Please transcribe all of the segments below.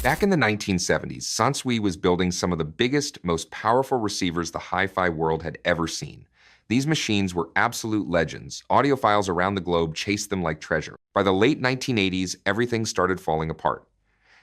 Back in the 1970s, Sansui was building some of the biggest, most powerful receivers the hi-fi world had ever seen. These machines were absolute legends. Audiophiles around the globe chased them like treasure. By the late 1980s, everything started falling apart.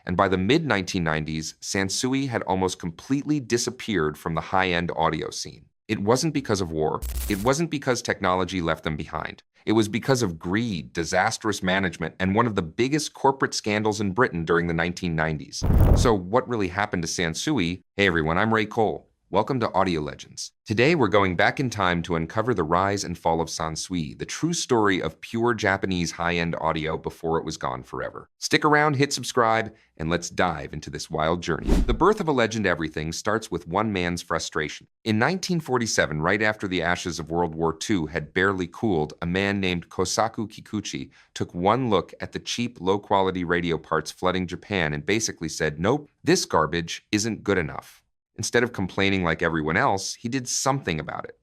And by the mid-1990s, Sansui had almost completely disappeared from the high-end audio scene. It wasn't because of war. It wasn't because technology left them behind. It was because of greed, disastrous management, and one of the biggest corporate scandals in Britain during the 1990s. So what really happened to Sansui? Hey everyone, I'm Ray Cole. Welcome to Audio Legends. Today we're going back in time to uncover the rise and fall of Sansui, the true story of pure Japanese high-end audio before it was gone forever. Stick around, hit subscribe, and let's dive into this wild journey. The birth of a legend everything starts with one man's frustration. In 1947, right after the ashes of World War II had barely cooled, a man named Kosaku Kikuchi took one look at the cheap, low-quality radio parts flooding Japan and basically said, nope, this garbage isn't good enough. Instead of complaining like everyone else, he did something about it.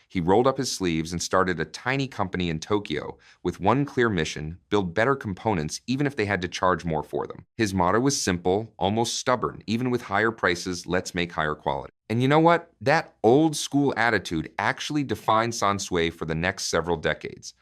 He rolled up his sleeves and started a tiny company in Tokyo with one clear mission: build better components even if they had to charge more for them. His motto was simple, almost stubborn: even with higher prices, let's make higher quality. And you know what? That old school attitude actually defined Sansui for the next several decades.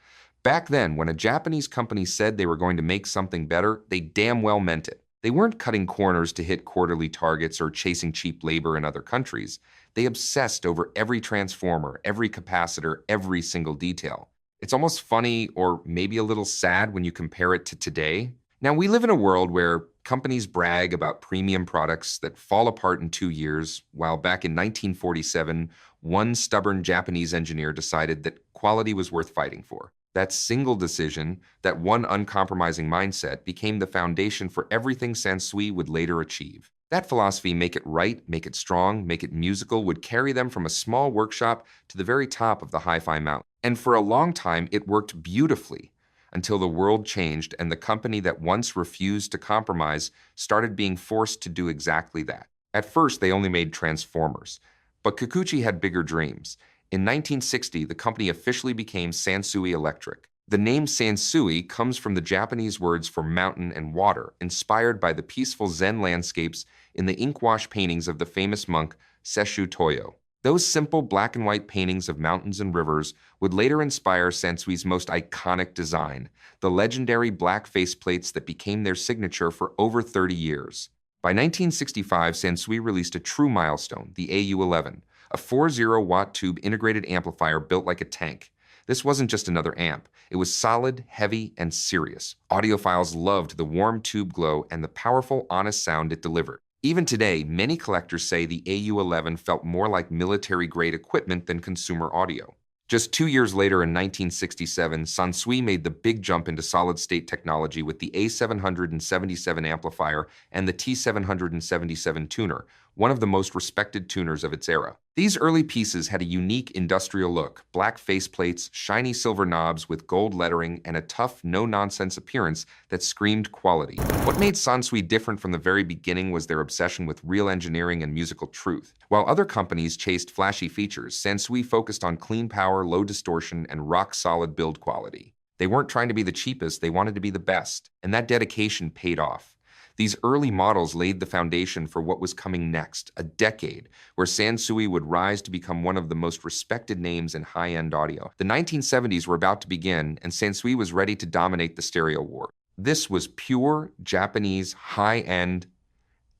Back then, when a Japanese company said they were going to make something better, they damn well meant it. They weren't cutting corners to hit quarterly targets or chasing cheap labor in other countries. They obsessed over every transformer, every capacitor, every single detail. It's almost funny or maybe a little sad when you compare it to today. Now, we live in a world where companies brag about premium products that fall apart in 2 years, while back in 1947, one stubborn Japanese engineer decided that quality was worth fighting for. That single decision, that one uncompromising mindset, became the foundation for everything Sansui would later achieve. That philosophy, make it right, make it strong, make it musical, would carry them from a small workshop to the very top of the hi-fi mountain. And for a long time, it worked beautifully, until the world changed and the company that once refused to compromise started being forced to do exactly that. At first, they only made transformers, but Kikuchi had bigger dreams. In 1960, the company officially became Sansui Electric. The name Sansui comes from the Japanese words for mountain and water, inspired by the peaceful Zen landscapes in the ink-wash paintings of the famous monk Sesshu Toyo. Those simple black and white paintings of mountains and rivers would later inspire Sansui's most iconic design, the legendary black faceplates that became their signature for over 30 years. By 1965, Sansui released a true milestone, the AU-11, a 40-watt tube integrated amplifier built like a tank. This wasn't just another amp. It was solid, heavy, and serious. Audiophiles loved the warm tube glow and the powerful, honest sound it delivered. Even today, many collectors say the AU-11 felt more like military-grade equipment than consumer audio. Just 2 years later, in 1967, Sansui made the big jump into solid-state technology with the A777 amplifier and the T777 tuner, one of the most respected tuners of its era. These early pieces had a unique industrial look: black faceplates, shiny silver knobs with gold lettering, and a tough, no-nonsense appearance that screamed quality. What made Sansui different from the very beginning was their obsession with real engineering and musical truth. While other companies chased flashy features, Sansui focused on clean power, low distortion, and rock-solid build quality. They weren't trying to be the cheapest, they wanted to be the best, and that dedication paid off. These early models laid the foundation for what was coming next, a decade where Sansui would rise to become one of the most respected names in high-end audio. The 1970s were about to begin, and Sansui was ready to dominate the stereo war. This was pure Japanese high-end,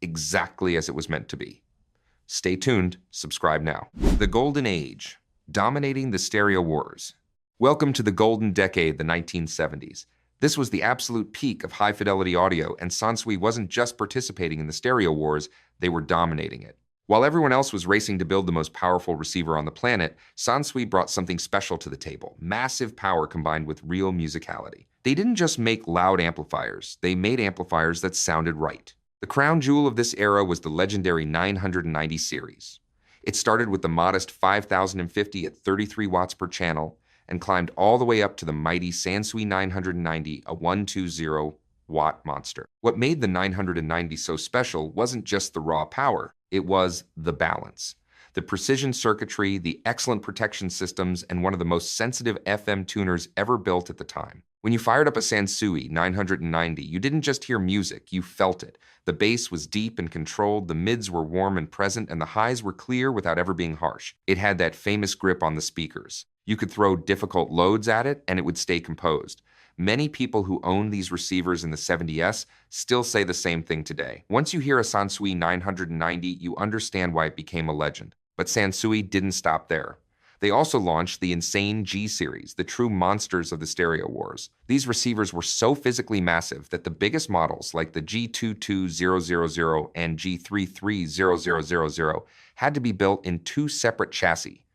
exactly as it was meant to be. Stay tuned, subscribe now. The Golden Age, dominating the stereo wars. Welcome to the golden decade, the 1970s. This was the absolute peak of high-fidelity audio, and Sansui wasn't just participating in the stereo wars, they were dominating it. While everyone else was racing to build the most powerful receiver on the planet, Sansui brought something special to the table: massive power combined with real musicality. They didn't just make loud amplifiers, they made amplifiers that sounded right. The crown jewel of this era was the legendary 990 series. It started with the modest 5050 at 33 watts per channel, and climbed all the way up to the mighty Sansui 990, a 120-watt monster. What made the 990 so special wasn't just the raw power, it was the balance. The precision circuitry, the excellent protection systems, and one of the most sensitive FM tuners ever built at the time. When you fired up a Sansui 990, you didn't just hear music, you felt it. The bass was deep and controlled, the mids were warm and present, and the highs were clear without ever being harsh. It had that famous grip on the speakers. You could throw difficult loads at it, and it would stay composed. Many people who owned these receivers in the 70s still say the same thing today. Once you hear a Sansui 990, you understand why it became a legend. But Sansui didn't stop there. They also launched the insane G series, the true monsters of the stereo wars. These receivers were so physically massive that the biggest models, like the G22000 and G33000, had to be built in two separate chassis.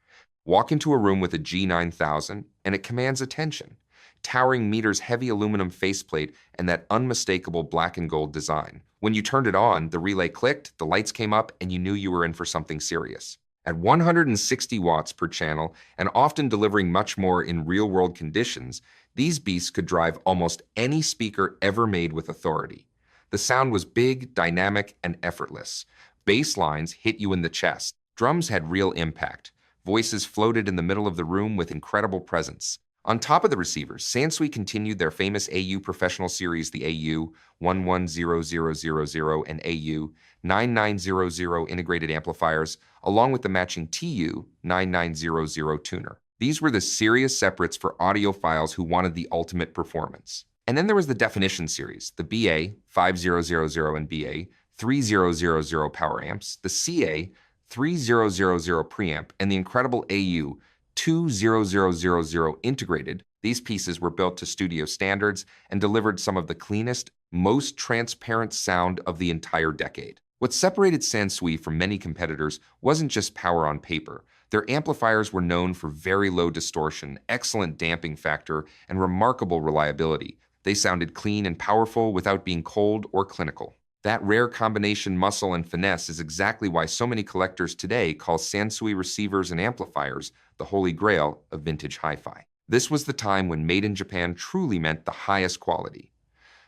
Walk into a room with a G9000, and it commands attention. Towering meters heavy aluminum faceplate and that unmistakable black and gold design. When you turned it on, the relay clicked, the lights came up, and you knew you were in for something serious. At 160 watts per channel, and often delivering much more in real-world conditions, these beasts could drive almost any speaker ever made with authority. The sound was big, dynamic, and effortless. Bass lines hit you in the chest. Drums had real impact. Voices floated in the middle of the room with incredible presence. On top of the receivers, Sansui continued their famous AU professional series, the AU 110000 and AU 9900 integrated amplifiers, along with the matching TU 9900 tuner. These were the serious separates for audiophiles who wanted the ultimate performance. And then there was the definition series, the BA 5000 and BA 3000 power amps, the CA 3000 preamp, and the incredible AU 20000 integrated. These pieces were built to studio standards and delivered some of the cleanest, most transparent sound of the entire decade. What separated Sansui from many competitors wasn't just power on paper. Their amplifiers were known for very low distortion, excellent damping factor, and remarkable reliability. They sounded clean and powerful without being cold or clinical. That rare combination muscle and finesse is exactly why so many collectors today call Sansui receivers and amplifiers the holy grail of vintage hi-fi. This was the time when made in Japan truly meant the highest quality.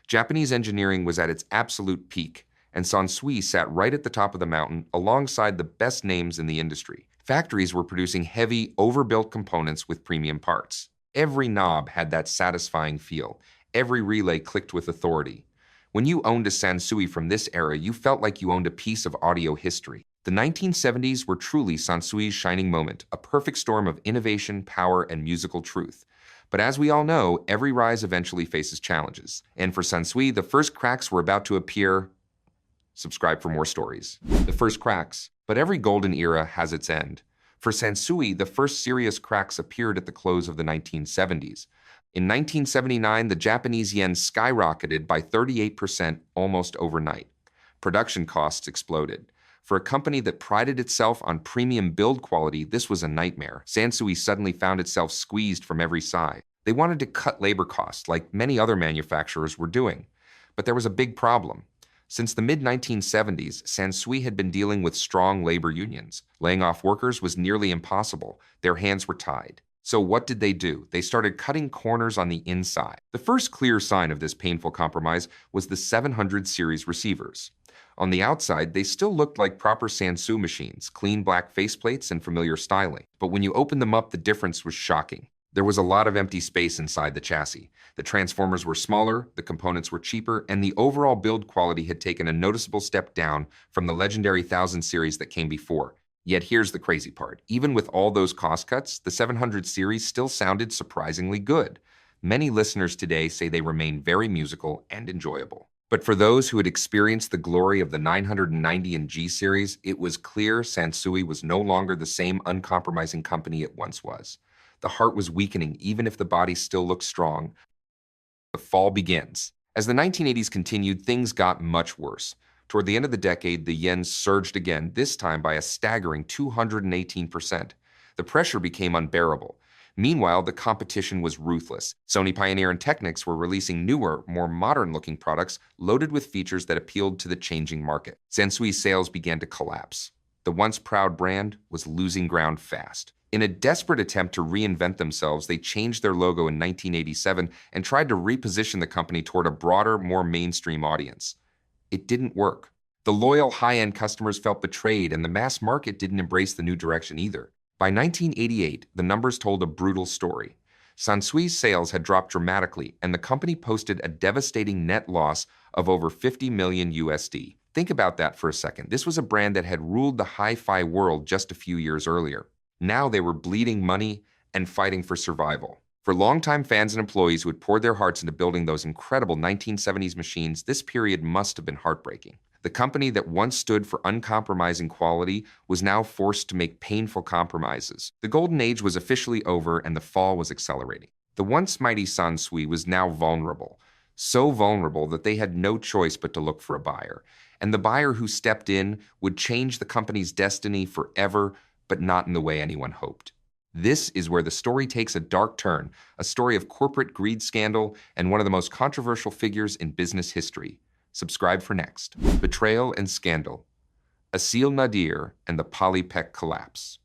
Japanese engineering was at its absolute peak, and Sansui sat right at the top of the mountain alongside the best names in the industry. Factories were producing heavy, overbuilt components with premium parts. Every knob had that satisfying feel. Every relay clicked with authority. When you owned a Sansui from this era, you felt like you owned a piece of audio history. The 1970s were truly Sansui's shining moment, a perfect storm of innovation, power, and musical truth. But as we all know, every rise eventually faces challenges. And for Sansui, the first cracks were about to appear. Subscribe for more stories. The first cracks. But every golden era has its end. For Sansui, the first serious cracks appeared at the close of the 1970s. In 1979, the Japanese yen skyrocketed by 38% almost overnight. Production costs exploded. For a company that prided itself on premium build quality, this was a nightmare. Sansui suddenly found itself squeezed from every side. They wanted to cut labor costs, like many other manufacturers were doing. But there was a big problem. Since the mid-1970s, Sansui had been dealing with strong labor unions. Laying off workers was nearly impossible. Their hands were tied. So what did they do? They started cutting corners on the inside. The first clear sign of this painful compromise was the 700 series receivers. On the outside, they still looked like proper Sansui machines, clean black faceplates and familiar styling. But when you opened them up, the difference was shocking. There was a lot of empty space inside the chassis. The transformers were smaller, the components were cheaper, and the overall build quality had taken a noticeable step down from the legendary 1000 series that came before. Yet here's the crazy part. Even with all those cost cuts, the 700 series still sounded surprisingly good. Many listeners today say they remain very musical and enjoyable. But for those who had experienced the glory of the 990 and G series, it was clear Sansui was no longer the same uncompromising company it once was. The heart was weakening even if the body still looked strong. The fall begins. As the 1980s continued, things got much worse. Toward the end of the decade, the yen surged again, this time by a staggering 218%. The pressure became unbearable. Meanwhile, the competition was ruthless. Sony Pioneer and Technics were releasing newer, more modern-looking products loaded with features that appealed to the changing market. Sansui's sales began to collapse. The once proud brand was losing ground fast. In a desperate attempt to reinvent themselves, they changed their logo in 1987 and tried to reposition the company toward a broader, more mainstream audience. It didn't work. The loyal high-end customers felt betrayed, and the mass market didn't embrace the new direction either. By 1988, the numbers told a brutal story. Sansui's sales had dropped dramatically, and the company posted a devastating net loss of over 50 million USD. Think about that for a second. This was a brand that had ruled the hi-fi world just a few years earlier. Now they were bleeding money and fighting for survival. For longtime fans and employees who had poured their hearts into building those incredible 1970s machines, this period must have been heartbreaking. The company that once stood for uncompromising quality was now forced to make painful compromises. The golden age was officially over and the fall was accelerating. The once mighty Sansui was now vulnerable, so vulnerable that they had no choice but to look for a buyer. And the buyer who stepped in would change the company's destiny forever, but not in the way anyone hoped. This is where the story takes a dark turn, a story of corporate greed scandal and one of the most controversial figures in business history. Subscribe for next. Betrayal and Scandal. Asil Nadir and the Polypec Collapse.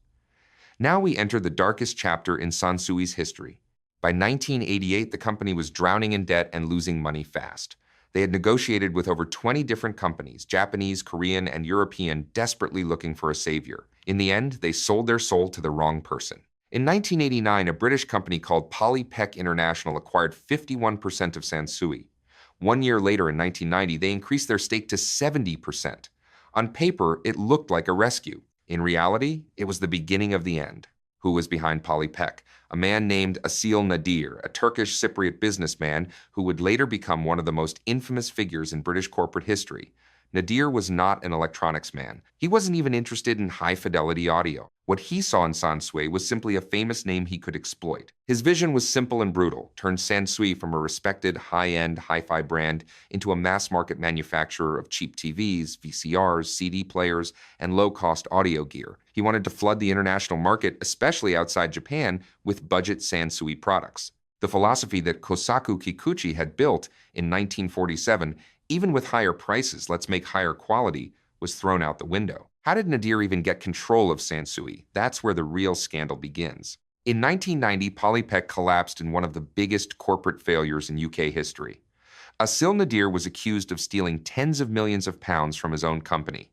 Now we enter the darkest chapter in Sansui's history. By 1988, the company was drowning in debt and losing money fast. They had negotiated with over 20 different companies, Japanese, Korean, and European, desperately looking for a savior. In the end, they sold their soul to the wrong person. In 1989, a British company called Polypec International acquired 51% of Sansui. 1 year later, in 1990, they increased their stake to 70%. On paper, it looked like a rescue. In reality, it was the beginning of the end. Who was behind Polypec? A man named Asil Nadir, a Turkish Cypriot businessman who would later become one of the most infamous figures in British corporate history. Nadir was not an electronics man. He wasn't even interested in high-fidelity audio. What he saw in Sansui was simply a famous name he could exploit. His vision was simple and brutal: turn Sansui from a respected, high-end, hi-fi brand into a mass-market manufacturer of cheap TVs, VCRs, CD players, and low-cost audio gear. He wanted to flood the international market, especially outside Japan, with budget Sansui products. The philosophy that Kosaku Kikuchi had built in 1947, even with higher prices, let's make higher quality, was thrown out the window. How did Nadir even get control of Sansui? That's where the real scandal begins. In 1990, Polypec collapsed in one of the biggest corporate failures in UK history. Asil Nadir was accused of stealing tens of millions of pounds from his own company.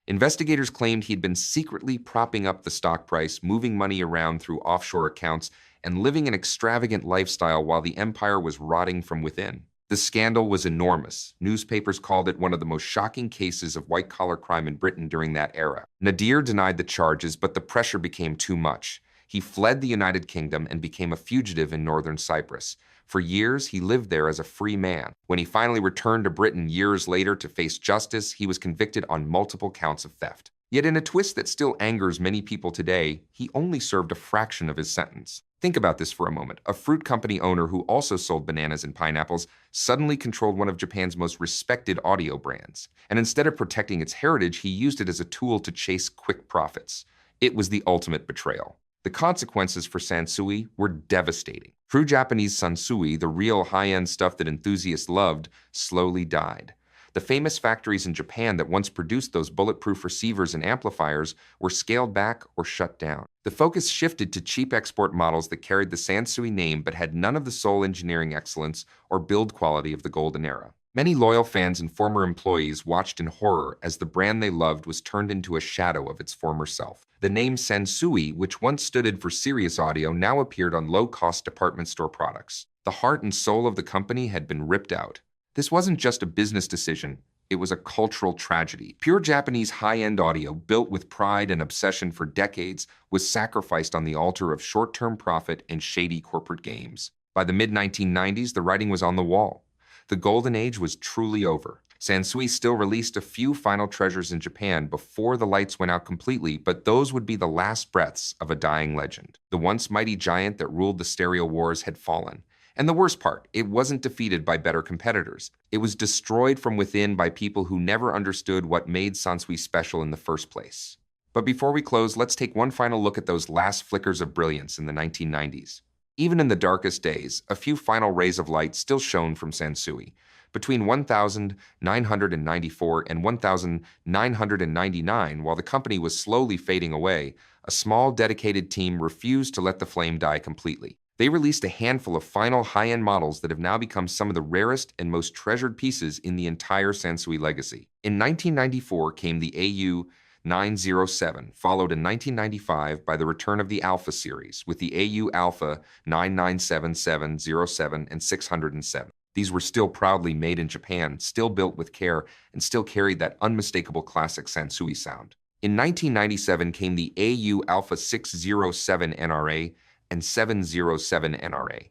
Investigators claimed he'd been secretly propping up the stock price, moving money around through offshore accounts, and living an extravagant lifestyle while the empire was rotting from within. The scandal was enormous. Newspapers called it one of the most shocking cases of white-collar crime in Britain during that era. Nadir denied the charges, but the pressure became too much. He fled the United Kingdom and became a fugitive in northern Cyprus. For years, he lived there as a free man. When he finally returned to Britain years later to face justice, he was convicted on multiple counts of theft. Yet in a twist that still angers many people today, he only served a fraction of his sentence. Think about this for a moment. A fruit company owner who also sold bananas and pineapples suddenly controlled one of Japan's most respected audio brands. And instead of protecting its heritage, he used it as a tool to chase quick profits. It was the ultimate betrayal. The consequences for Sansui were devastating. True Japanese Sansui, the real high-end stuff that enthusiasts loved, slowly died. The famous factories in Japan that once produced those bulletproof receivers and amplifiers were scaled back or shut down. The focus shifted to cheap export models that carried the Sansui name but had none of the soul engineering excellence or build quality of the golden era. Many loyal fans and former employees watched in horror as the brand they loved was turned into a shadow of its former self. The name Sansui, which once stood for serious audio, now appeared on low-cost department store products. The heart and soul of the company had been ripped out. This wasn't just a business decision, it was a cultural tragedy. Pure Japanese high-end audio, built with pride and obsession for decades, was sacrificed on the altar of short-term profit and shady corporate games. By the mid-1990s, the writing was on the wall. The golden age was truly over. Sansui still released a few final treasures in Japan before the lights went out completely, but those would be the last breaths of a dying legend. The once mighty giant that ruled the stereo wars had fallen. And the worst part, it wasn't defeated by better competitors. It was destroyed from within by people who never understood what made Sansui special in the first place. But before we close, let's take one final look at those last flickers of brilliance in the 1990s. Even in the darkest days, a few final rays of light still shone from Sansui. Between 1994 and 1999, while the company was slowly fading away, a small, dedicated team refused to let the flame die completely. They released a handful of final high-end models that have now become some of the rarest and most treasured pieces in the entire Sansui legacy. In 1994 came the AU 907, followed in 1995 by the return of the Alpha series, with the AU Alpha 997, 707, and 607. These were still proudly made in Japan, still built with care, and still carried that unmistakable classic Sansui sound. In 1997 came the AU Alpha 607 NRA and 707 NRA.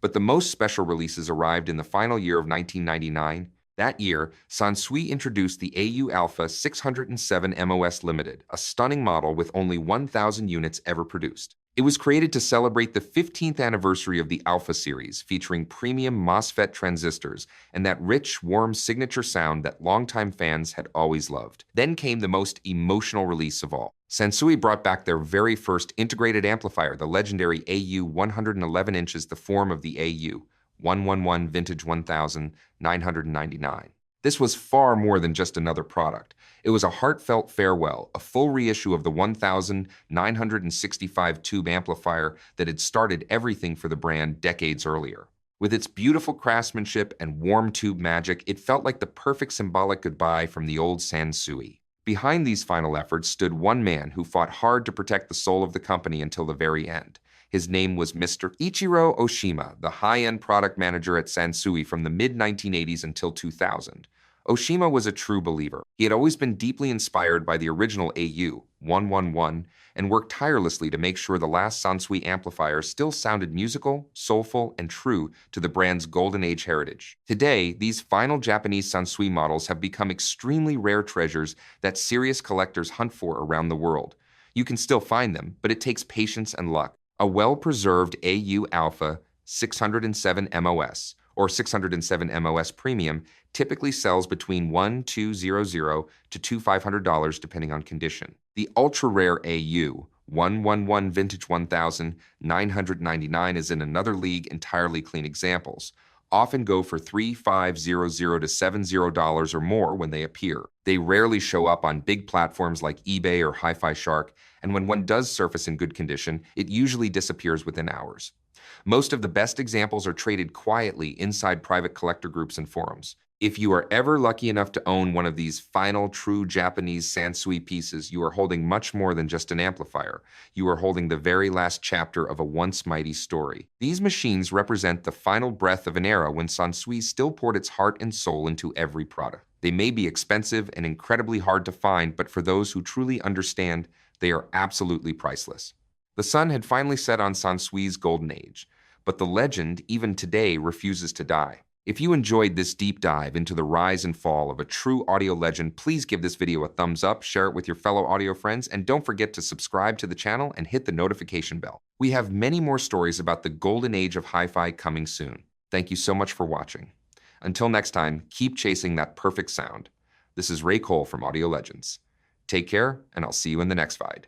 But the most special releases arrived in the final year of 1999. That year, Sansui introduced the AU Alpha 607 MOS Limited, a stunning model with only 1,000 units ever produced. It was created to celebrate the 15th anniversary of the Alpha series, featuring premium MOSFET transistors and that rich, warm signature sound that longtime fans had always loved. Then came the most emotional release of all. Sansui brought back their very first integrated amplifier, the legendary AU 111 inches, the form of the AU 111 Vintage 1999. This was far more than just another product. It was a heartfelt farewell, a full reissue of the 1965 tube amplifier that had started everything for the brand decades earlier. With its beautiful craftsmanship and warm tube magic, it felt like the perfect symbolic goodbye from the old Sansui. Behind these final efforts stood one man who fought hard to protect the soul of the company until the very end. His name was Mr. Ichiro Oshima, the high-end product manager at Sansui from the mid-1980s until 2000. Oshima was a true believer. He had always been deeply inspired by the original AU 111 and worked tirelessly to make sure the last Sansui amplifier still sounded musical, soulful, and true to the brand's golden age heritage. Today, these final Japanese Sansui models have become extremely rare treasures that serious collectors hunt for around the world. You can still find them, but it takes patience and luck. A well-preserved AU Alpha 607 MOS or 607 MOS Premium typically sells between $1,200 to $2,500 depending on condition. The ultra-rare AU 111 Vintage 1999 is in another league. Entirely clean examples often go for $3,500 to $7,000 or more when they appear. They rarely show up on big platforms like eBay or Hi-Fi Shark, and when one does surface in good condition, it usually disappears within hours. Most of the best examples are traded quietly inside private collector groups and forums. If you are ever lucky enough to own one of these final true Japanese Sansui pieces, you are holding much more than just an amplifier. You are holding the very last chapter of a once mighty story. These machines represent the final breath of an era when Sansui still poured its heart and soul into every product. They may be expensive and incredibly hard to find, but for those who truly understand, they are absolutely priceless. The sun had finally set on Sansui's golden age, but the legend, even today, refuses to die. If you enjoyed this deep dive into the rise and fall of a true audio legend, please give this video a thumbs up, share it with your fellow audio friends, and don't forget to subscribe to the channel and hit the notification bell. We have many more stories about the golden age of hi-fi coming soon. Thank you so much for watching. Until next time, keep chasing that perfect sound. This is Ray Cole from Audio Legends. Take care, and I'll see you in the next VIDE.